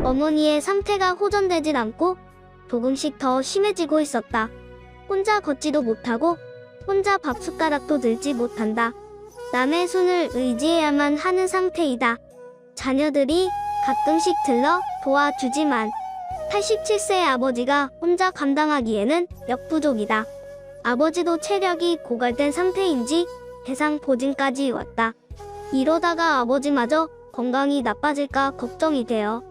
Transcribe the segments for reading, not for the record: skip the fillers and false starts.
어머니의 상태가 호전되질 않고 조금씩 더 심해지고 있었다. 혼자 걷지도 못하고 혼자 밥숟가락도 들지 못한다. 남의 손을 의지해야만 하는 상태이다. 자녀들이 가끔씩 들러 도와주지만 87세의 아버지가 혼자 감당하기에는 역부족이다. 아버지도 체력이 고갈된 상태인지 대상포진까지 왔다. 이러다가 아버지마저 건강이 나빠질까 걱정이 되어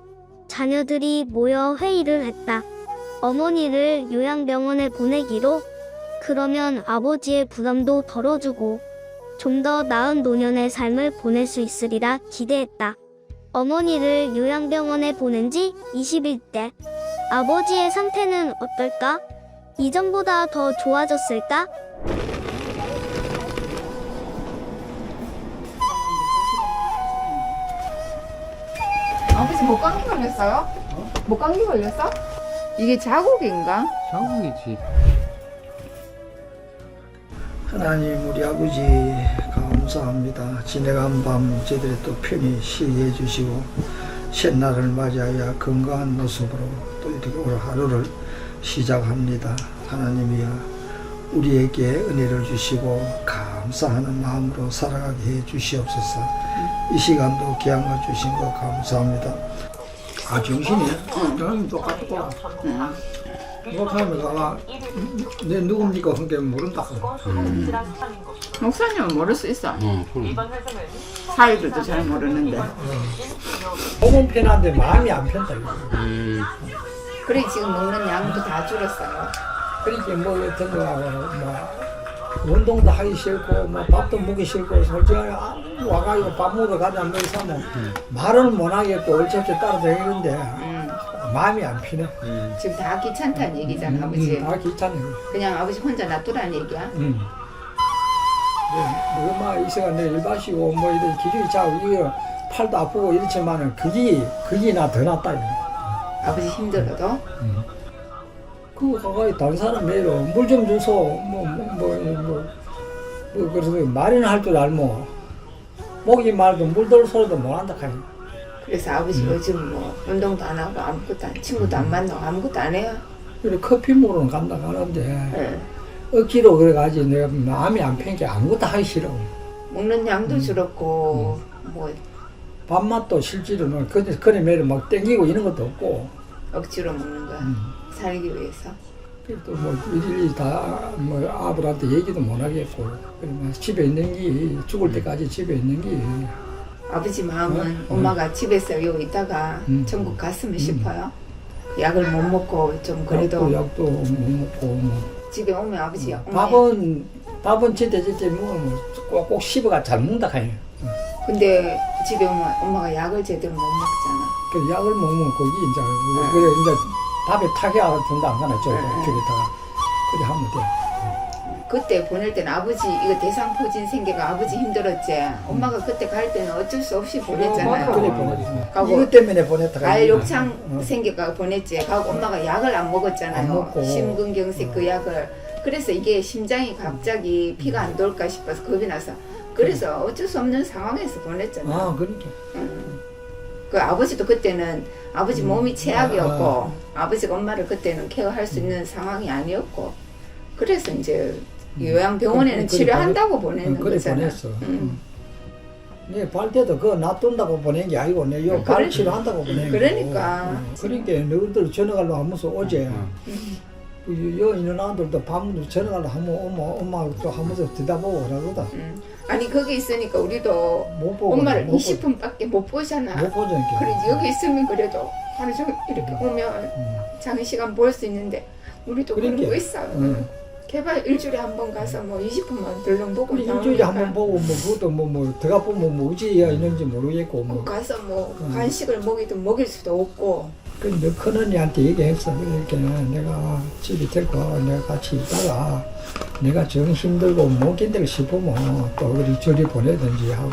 자녀들이 모여 회의를 했다. 어머니를 요양병원에 보내기로. 그러면 아버지의 부담도 덜어주고 좀 더 나은 노년의 삶을 보낼 수 있으리라 기대했다. 어머니를 요양병원에 보낸 지 20일째. 아버지의 상태는 어떨까? 이전보다 더 좋아졌을까? 아버지 목감기 걸렸어요? 목감기 걸렸어? 이게 자국인가? 자국이지. 하나님 우리 아버지 감사합니다. 지나간 밤 저희들이 또 편히 쉬게 해주시고 새날을 맞이하여 건강한 모습으로 또 이렇게 오늘 하루를 시작합니다. 하나님이여 우리에게 은혜를 주시고 감사하는 마음으로 살아가게 해 주시옵소서. 이 시간도 귀한 거 주신 거 감사합니다. 아 정신이? 저는 똑같고 목사님이 가가 내 누굽니까 그게 모른다. 목사님은 모를 수 있어. 사위들도 잘 모르는데. 몸은 편한데 마음이 안 편다. 그래 지금 먹는 양도 다 줄었어요. 그러니까 뭐 어떤 거하고 뭐 운동도 하기 싫고 뭐 밥도 먹기 싫고 솔직하게 와가지고 밥 먹으러 가자 뭐 이러면 말은 못 하겠고 얼추없이 따라다니는데 마음이 안 피네. 지금 다 귀찮다는 얘기잖아 아버지. 다 귀찮네. 그냥 아버지 혼자 놔두라는 얘기야. 뭐마 이세가 내 일바시고 뭐 이런 기력이 차고 이거 팔도 아프고 이렇지만은 그게 나 더 낫다. 아버지 힘들어도? 그거 가까이 다른 사람 매로 물 좀 주소 그래서 말이나 할 줄 알모 목이 말도 물 돌 소리도 못 한다 카니. 그래서 아버지 요즘 뭐 운동도 안 하고 아무것도 안 친구도 안 만나고 아무것도 안 해요? 그래 커피 먹으러 간다 가는데 네. 억지로 그래가지고 내가 마음이 안 펴니까 아무것도 하기 싫어. 먹는 양도 줄었고 뭐 밥맛도 실제로는 그래 매일 막 땡기고 이런 것도 없고 억지로 먹는 거야. 살기 위해서. 또 뭐 일일이 다 뭐 아버한테 얘기도 못 하겠고 그러면 집에 있는 게 죽을 때까지 집에 있는 게 아버지 마음은 엄마가 집에서 여기 있다가 전국 갔으면 싶어요. 약을 못 먹고 좀 그래도 약도 못 먹고 뭐. 집에 오면 아버지 밥은 제때 먹으면 꼭 씹어가 잘 먹는다 카니. 근데 집에 오면 엄마가 약을 제대로 못 먹잖아. 그 약을 먹으면 거기 이제 그래 이제 밥에 타게 준다 안 가나 저기다가 그래 하면 돼. 그때 보낼 때는 아버지 이거 대상포진 생겨가 아버지 힘들었지. 엄마가 그때 갈 때는 어쩔 수 없이 보냈잖아요. 그래 보냈지. 가고 이것 때문에 보냈다. 가일욕창 생겨가 보냈지. 가고 엄마가 약을 안 먹었잖아요. 안 먹고. 심근경색 그 약을. 그래서 이게 심장이 갑자기 피가 안 돌까 싶어서 겁이 나서. 그래서 어쩔 수 없는 상황에서 보냈잖아. 아 그러니까. 그 아버지도 그때는 아버지 몸이 최악이었고 아버지가 엄마를 그때는 케어할 수 있는 상황이 아니었고 그래서 이제 요양병원에는 치료한다고 보내는 그래 거잖아. 보냈어. 내 발대도 그거 놔둔다고 보낸 게 아니고 내 요 발 치료한다고 보낸 거. 그러니까. 그러니까 너희들 전화가려 하면서 어제 여 있는 아들도 밤도 전화가려 하면 엄마 또 하면서 들여다보고 그러거든. 아니 거기 있으니까 우리도 못 보고 엄마를 못 20분밖에 못 보잖아. 못 보자니까. 그래 여기 있으면 그래도 하루 종일 이렇게 오면 장의 시간 볼 수 있는데 우리도 그런 그러니까. 거 있어. 개발 일주일에 한 번 가서 뭐 20분만 덜렁 보고 우리 나오니까. 일주일에 한 번 보고 뭐 그것도 뭐 들어가 보면 뭐 어디에 있는지 모르겠고 뭐. 가서 뭐 간식을 먹이든 먹일 수도 없고. 근데 큰언니한테 얘기했어. 그러니까 내가 집에 데리고 내가 같이 있다가 내가 정 힘들고 못 견딜 싶으면 또 우리 저리 보내든지 하고.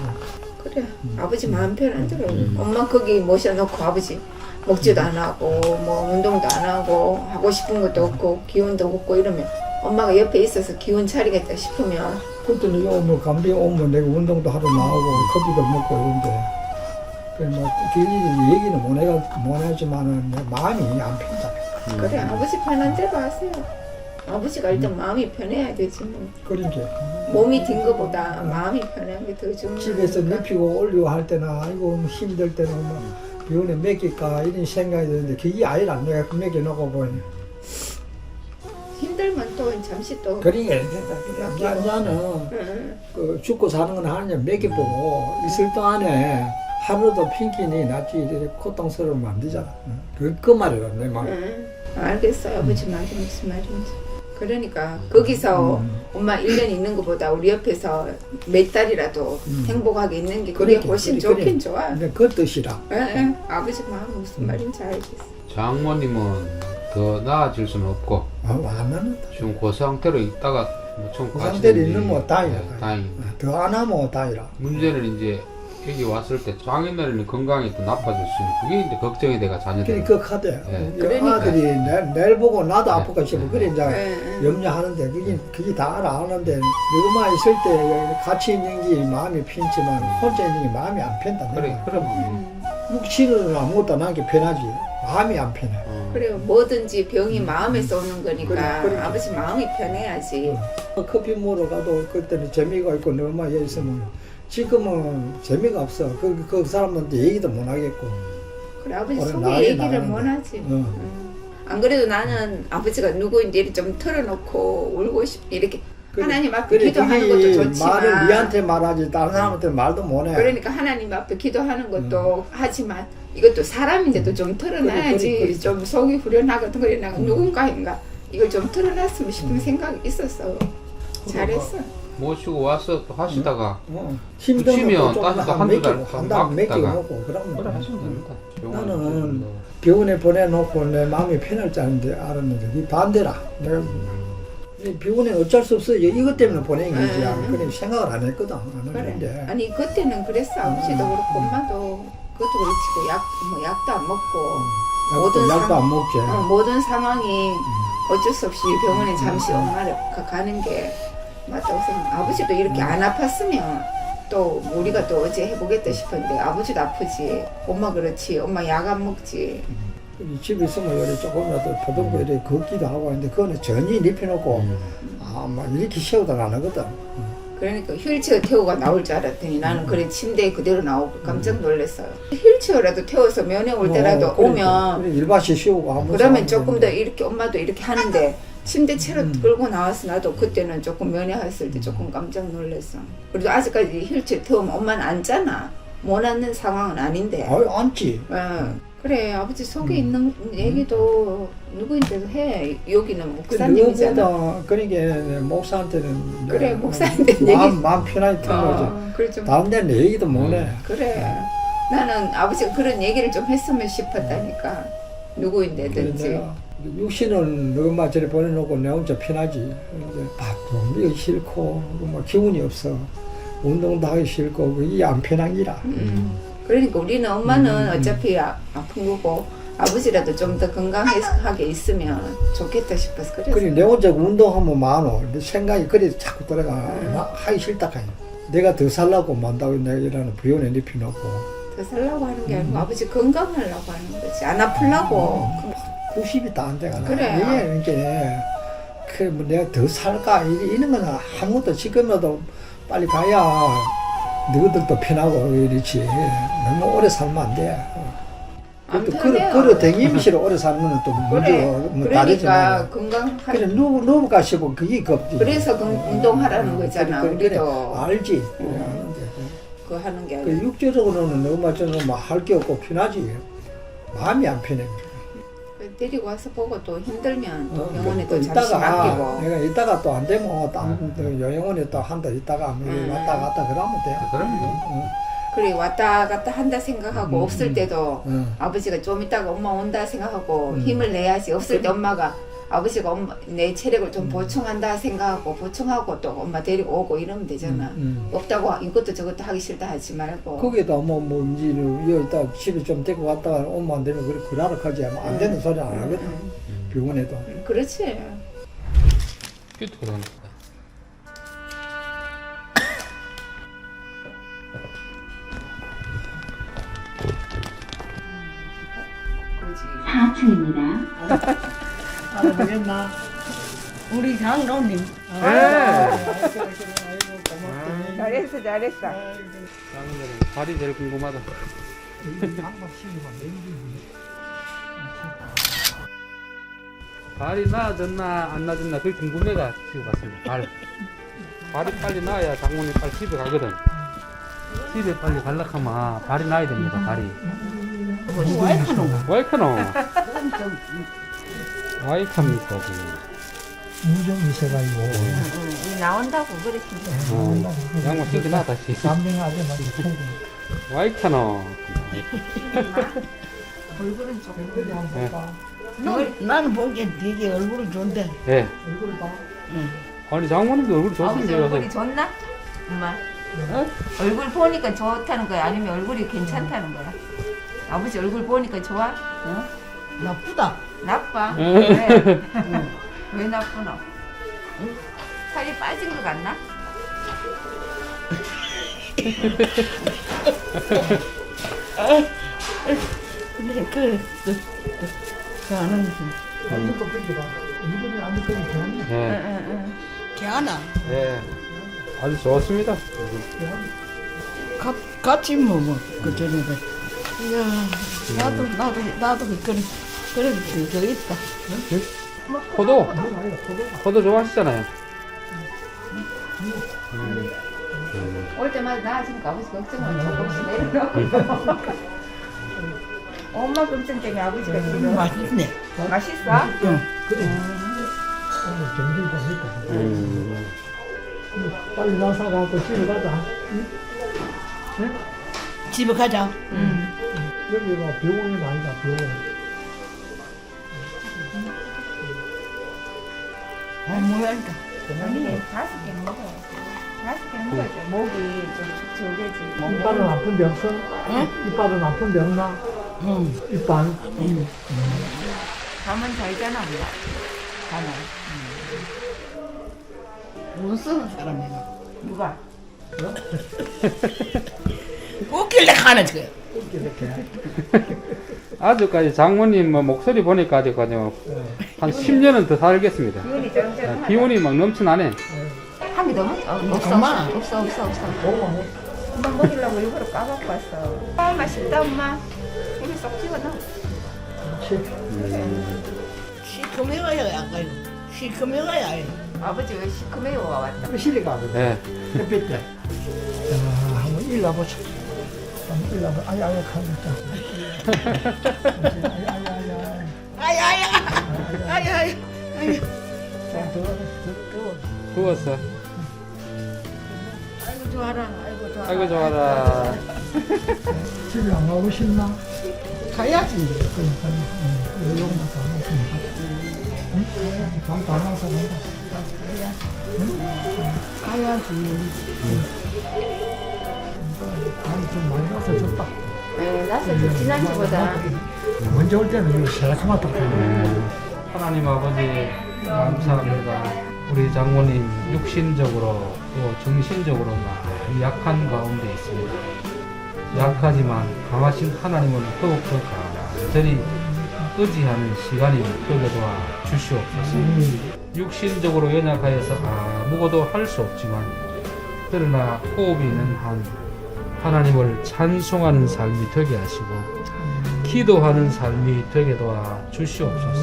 그래 아버지 마음 편한 대로 엄마 거기 모셔놓고 아버지 먹지도 안 하고 뭐 운동도 안 하고 싶은 것도 없고 기운도 없고 이러면 엄마가 옆에 있어서 기운 차리겠다 싶으면 그때는 요 뭐 감기 오면 내가 운동도 하러 나오고 커피도 먹고 이런데 그뭐 길리 얘기는 못하지만은 내 마음이 안 편다. 그래 아버지 편한 대로 하세요. 아버지가 일단 마음이 편해야 되지 뭐. 그러니까 몸이 든 것보다 마음이 편한 게 더 중요하니까. 집에서 눕히고 올리고 할 때는 아이고 힘들 때는 뭐 병원에 맡길까 이런 생각이 드는데 그게 아니라 내가 그 맡겨놓고 보니 힘들면 또 잠시 또. 그러니까 나는 응. 그 죽고 사는 건 하느냐 맡겨보고 있을 동안에 하루도 핑키니 낫지 이렇게 고통스러우면 안 되잖아. 그 말이라 내 말. 응. 알겠어요 아버지 말이 무슨 말인지. 그러니까 거기서 엄마 1년 있는 것보다 우리 옆에서 몇 달이라도 행복하게 있는 게 그게 그러니까, 훨씬 그래, 좋긴 좋아. 근데 그 뜻이라. 예. 아버지 마음 무슨 말인지 알겠어. 장모님은 더 나아질 수는 없고 완전은 지금 그 상태로 있다가 뭐좀 그 상태로 있는 뭐 다행이다. 다행입니다. 더 안 하면 다행이라. 문제는 이제 여기 왔을 때 장인어른이 건강이 또 나빠졌으니 그게 이제 걱정이 돼가 자녀들. 그 카드. 네. 그러니까. 아들이 내일 보고 나도 네. 아플까 싶어. 그래 이제 예. 염려하는데 그게 다 알아하는데 누구만 있을 때 같이 있는 게 마음이 편지만 혼자 있는 게 마음이 안 편다. 그래 그러면 육신은 아무것도 안 하는 게 편하지. 마음이 안 편해. 그래요. 뭐든지 병이 마음에서 오는 거니까 그래. 아버지 마음이 편해야지. 커피 먹으러 가도 그때는 재미가 있고 너무 여 있으면 지금은 재미가 없어. 그 사람한테 얘기도 못 하겠고. 그래 아버지 오늘 속에 나이 얘기를 나는데. 못 하지. 응. 안 그래도 나는 아버지가 누구인지 이렇게 좀 털어놓고 울고 이렇게 그래. 하나님 앞에 그래, 기도하는 그게 것도 좋지만 말을 니한테 말하지 다른 사람한테 말도 못해. 그러니까 하나님 앞에 기도하는 것도 하지만 이것도 사람인데도 좀 털어놔야지. 그래. 좀 속이 후련하거든. 그래 내가 누군가인가 이걸 좀 털어놨으면 싶은 생각이 있었어. 잘했어. 모시고 와서 또 하시다가 힘들면 붙이면 좀 다시 또 한 한두 달 한달 맡기다가. 맡겨놓고 그래 그러면 하시면 됩니다. 나는 병원에 보내놓고 내 마음이 편할 줄 알았는데 이 반대라. 내가 이 병원에 어쩔 수 없어. 이것 때문에 보낸 거지. 그래 생각을 안 했거든. 안 그래. 했는데. 아니 그때는 그랬어. 아버지도 그렇고 엄마도 그것도 그렇고 약도 안 먹고 모든 약도 안 먹지. 모든 상황이 어쩔 수 없이 병원에 잠시 엄마를 가는 게 맞다고 생각. 아버지도 이렇게 안 아팠으면 또 우리가 또 어제 해보겠다 싶었는데 아버지도 아프지. 엄마 그렇지. 엄마 약 안 먹지. 이 집에 있으면 이렇게 조금이라도 보듬고 이렇게 걷기도 하고 하는데 그거는 전혀 입혀놓고 막 이렇게 세우다 안 하거든. 그러니까 휠체어 태우가 나올 줄 알았더니 나는 그래 침대에 그대로 나오고 깜짝 놀랐어요. 휠체어라도 태워서 면회 올 때라도 오면 그래, 일바시 씌우고 아무 그러면 상관없는데. 조금 더 이렇게 엄마도 이렇게 하는데 침대 채로 끌고 나와서 나도 그때는 조금 면회했을 때 조금 깜짝 놀랐어. 그래도 아직까지 휠체어 태우면 엄마는 앉잖아. 못 앉는 상황은 아닌데. 아유 앉지. 그래 아버지 속에 있는 얘기도 누구인데도 해. 여기는 그 목사님이잖아. 누구보다 그러니까 목사한테는 그래, 내가 목사한테 마음 편하게 튼 거지. 그래 좀 다른 데는 얘기도 못해. 그래. 나는 아버지가 그런 얘기를 좀 했으면 싶었다니까. 누구인데든지. 내가 육신은 너마 저리 보내놓고 내 혼자 편하지. 이제 밥도 먹기 싫고 뭐 기운이 없어. 운동도 하기 싫고 그게 안 편한 기라. 그러니까 우리는 엄마는 어차피 아픈 거고 아버지라도 좀 더 건강하게 있으면 좋겠다 싶어서 그랬어. 그래 내 혼자 운동하면 많어. 내 생각이 그래 자꾸 들어가. 나 하기 싫다 카니. 내가 더 살라고 만다고 내가 이러는 부연에 눕혀놓고. 더 살라고 하는 게 아니고 아버지 건강하려고 하는 거지. 안 아프려고. 90이 다 안 돼가. 그래. 이게 그래 뭐 내가 더 살까 이런 거는 아무것도 지금이라도 빨리 가야 너희들도 편하고 이렇지. 너무 오래 살면 안 돼. 안 또 편해요. 걸어 댕기면서 오래 살면 또 그래. 문제가 뭐 그러니까 다르지만. 건강하. 그래 누가 싶어 그게 겁지. 그래서 운동하라는 거잖아. 우리도 알지. 아는데. 그거 하는 게 그 아니라. 육체적으로는 너무 맞춰서 할 게 없고 편하지. 마음이 안 편해. 데리고 와서 보고 또 힘들면 또 또 병원에 또 잠시 맡기고. 내가 이따가 또 안 되면 딴 요양원에 또 한 달 있다가 왔다 갔다 그러면 돼. 그럼요. 그래 왔다 갔다 한다 생각하고 없을 때도 응. 아버지가 좀 있다가 엄마 온다 생각하고 힘을 내야지. 없을 때 엄마가 아버지가 내 체력을 좀 보충한다 생각하고 보충하고 또 엄마 데리고 오고 이러면 되잖아. 없다고 이것도 저것도 하기 싫다 하지 말고. 거기다 뭐 이제 여기다 집에 좀 데리고 왔다가 오면 안 되면 그래 그러라 하지 안 되는 소리 안 하거든. 병원에도. 그렇지. 큐트 그러니까. 5층입니다. 알아보겠나? 우리 장로님. 잘했어 잘했어. 장인어른 발이 제일 궁금하다. 발이 나아졌나 안 나아졌나 그게 궁금해가 지금 봤습니다. 발이 빨리 나아야 장모님 빨리 집에 가거든. 집에 빨리 갈락하면 발이 나야 됩니다. 발이. 와이카노. 와이카입니까 지금. 무좀 있어가지고. 나온다고 그랬지. 양모 신기 나 다시. 남명하게 막 와이카노. 얼굴은 조금. 나는 보기엔 되게 얼굴은 좋은데. 예. 얼굴 봐. 아니 장모님도 얼굴이 아버지 좋습니다. 얼굴이 좋나? 엄마. 얼굴 보니까 좋다는 거야? 아니면 얼굴이 괜찮다는 거야? 아버지 얼굴 보니까 좋아? 나쁘다. 나빠? 응. 왜? 왜 나쁘노? 살이 빠진 것 같나? 근데 걔는 얼굴도 뺏기다. 얼굴이 안 뺏기면 되는 예. 걔하나 예. 아주 좋습니다. 같이 먹어 그 전에. 이야 나도 그래 그거 있다. 포도 좋아하시잖아요. 올 때마다 나아지니까 아버지 걱정을 조금씩 내려놓고 엄마 걱정 때문에 아버지가 지금 맛있네. 맛있어? 응. 경기도 하니까. 빨리 나서가고 집에 가자. 집에 가자. 여기가 병원이 아니다, 병원. 뭐야 이거. 아니 5개 먹어 5개 먹어야지 목이 좀 저게지 이빨은 아픈 데 없어? 응? 이빨은 아픈 데 없나? 응. 이빨? 잠은 잘 자나 몰라 잠은 못 쓰는 사람이야. 누가? 웃길래 가는 거야. 아직까지 장모님 뭐 목소리 보니까 아직까지요 한 10년은 더 살겠습니다. 기운이 짱짱하다 기운이 막 넘쳐나네. 한개 너무? 없어 엄마. 없어 엄마 먹이려고 일부러 까갖고 왔어 아 맛있다 엄마 입에 쏙 집어넣어 시커매가야 안 가요. 시커매가야. 아버지 왜 시커매요 왔다 시리가 안 돼. 예. 햇빛 때. 자, 한번 일러보자. 한번 일러보자. 아야야, 가보자. 아야야. 구웠어. 아이고 좋아라. 아이고 좋아라. 집에 안 가고 싶나? 가야지. 그러니까, 요것만 다 먹으면 다 나서 간다. 가야지. 간이 좀 많이 나서 좋다. 네 나서 지난주보다 먼저 올 때는 이거 새카맣다. 하나님 아버지 감사합니다. 우리 장모님 육신적으로 또 정신적으로 많이 약한 가운데 있습니다. 약하지만 강하신 하나님은 더욱더 간절히 의지하는 시간이 되게 도와 주시옵소서. 육신적으로 연약하여서 아무것도 할 수 없지만 그러나 호흡이 있는 한 하나님을 찬송하는 삶이 되게 하시고 기도하는 삶이 되게 도와 주시옵소서.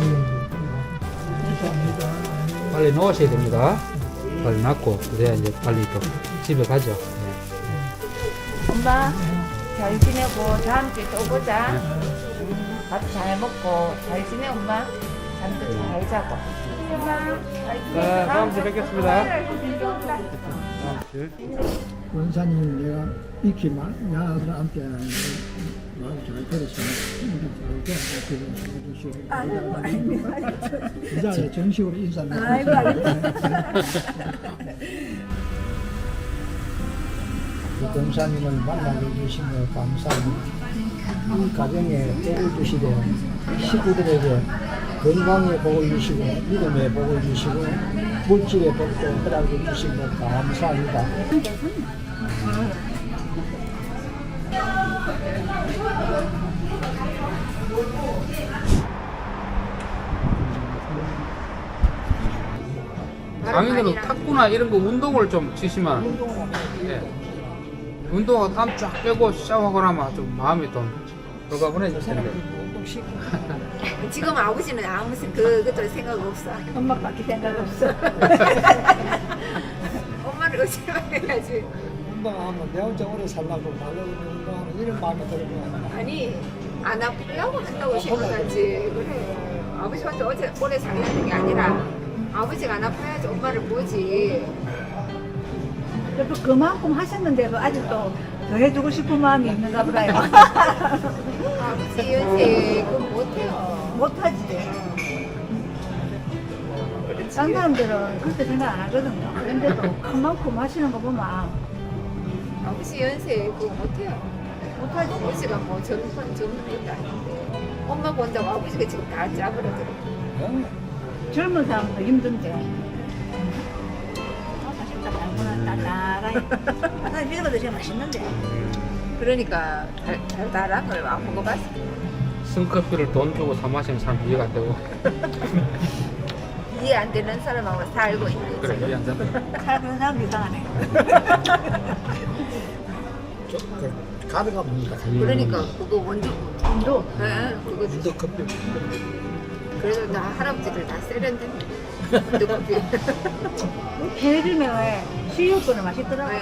빨리 넣으셔야 됩니다. 빨리 낳고 그래야 이제 빨리 또 집에 가죠. 네. 엄마 잘 지내고 다음 주에 또 보자 밥 잘 먹고 잘 지내 엄마 잠도 잘 자고 엄마 네, 다음 주에 뵙겠습니다. 다음 주. 원사님 내가 익히 야들한테 말 잘 들었어. 이 자리에 정식으로 인사를 아이고 권사님을 만나게 해주신 것 감사합니다. 이 가정에 복을 주시되 식구들에게 건강의 복을 주시고 믿음의 복을 주시고 물질의 복도 허락해 주신 것 감사합니다. 강인들은 탁구나 이런 거 운동을 좀 치시면 예. 운동하고 땀 쫙 빼고 샤워하고 나면 좀 마음이 좀 돌가분해질 텐데. 지금 아버지는 아무 그것도 생각 없어. 엄마밖에 생각 없어. 엄마를 의심해야지. 운동하면 내 혼자 오래 살라고 말로는 운동하는 이런 마음이 들고 아니 안 아프려고 한다고 생각하지. 그래. 아버지 혼자 오래 살려는 게 아니라 아버지가 안 아파야지 엄마를 보지. 그래도 그만큼 하셨는데도 아직도 더 해주고 싶은 마음이 있는가 보다요. 아버지 연세 그건 못해요. 못하지. 딴 사람들은 그렇게 생각 안 하거든요. 그런데도 그만큼 하시는 거 보면 아버지 연세 그거 못해요. 못하지. 아버지가 뭐 젊은 것도 아닌데 엄마 본다고 아버지가 지금 다 짜버려들어. 젊은 사람도 힘든데. 나라이. 나는 이거보다 제일 맛있는데. 그러니까 달달한 걸 안 먹어봤어. 승커피를 돈 주고 사 마시는 사람 이해가 안 되고. 이해 안 되는 사람하고 살고 있는 그래, 거지. 이해 안 된다. 그런 사람 이상하네. 가드가 뭡니까? 그러니까 그거 원두 도 예, 그거 인도 커피. 그래서 나 할아버지들 다 세련됐네. 원두 커피. 편의점에 왜 수육거는 맛있더라고. 예.